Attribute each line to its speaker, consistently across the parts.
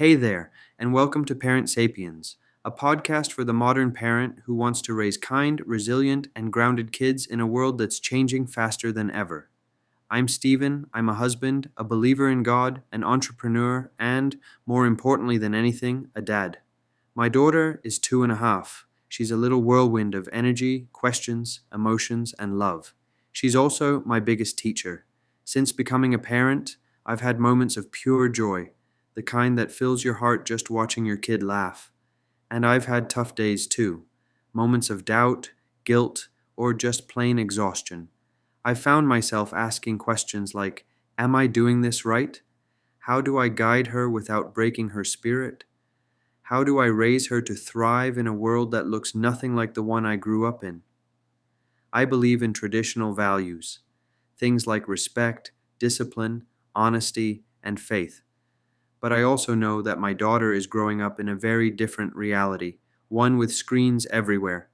Speaker 1: Hey there, and welcome to Parent Sapiens, a podcast for the modern parent who wants to raise kind, resilient, and grounded kids in a world that's changing faster than ever. I'm Stephen. I'm a husband, a believer in God, an entrepreneur, and, more importantly than anything, a dad. My daughter is 2.5. She's a little whirlwind of energy, questions, emotions, and love. She's also my biggest teacher. Since becoming a parent, I've had moments of pure joy, the kind that fills your heart just watching your kid laugh. And I've had tough days too, moments of doubt, guilt, or just plain exhaustion. I've found myself asking questions like, am I doing this right? How do I guide her without breaking her spirit? How do I raise her to thrive in a world that looks nothing like the one I grew up in? I believe in traditional values, things like respect, discipline, honesty, and faith. But I also know that my daughter is growing up in a very different reality, one with screens everywhere,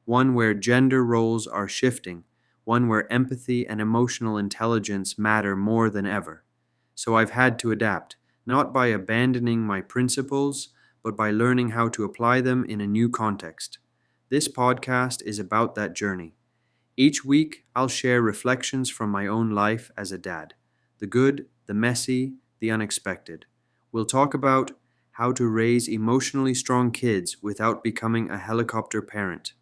Speaker 1: one where gender roles are shifting, one where empathy and emotional intelligence matter more than ever. So I've had to adapt, not by abandoning my principles, but by learning how to apply them in a new context. This podcast is about that journey. Each week, I'll share reflections from my own life as a dad, the good, the messy, the unexpected. We'll talk about how to raise emotionally strong kids without becoming a helicopter parent,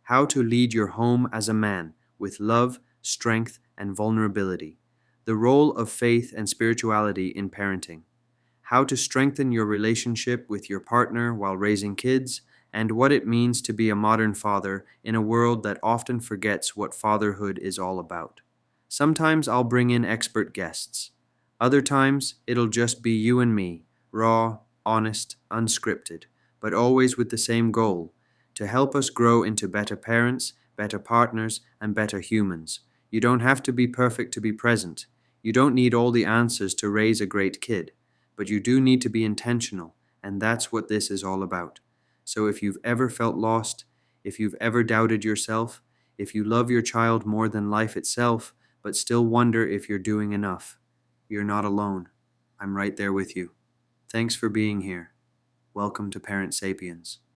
Speaker 1: how to lead your home as a man with love, strength, and vulnerability, the role of faith and spirituality in parenting, how to strengthen your relationship with your partner while raising kids, and what it means to be a modern father in a world that often forgets what fatherhood is all about. Sometimes I'll bring in expert guests. Other times, it'll just be you and me, raw, honest, unscripted, but always with the same goal, to help us grow into better parents, better partners, and better humans. You don't have to be perfect to be present. You don't need all the answers to raise a great kid, but you do need to be intentional, and that's what this is all about. So if you've ever felt lost, if you've ever doubted yourself, if you love your child more than life itself, but still wonder if you're doing enough, you're not alone. I'm right there with you. Thanks for being here. Welcome to Parent Sapiens.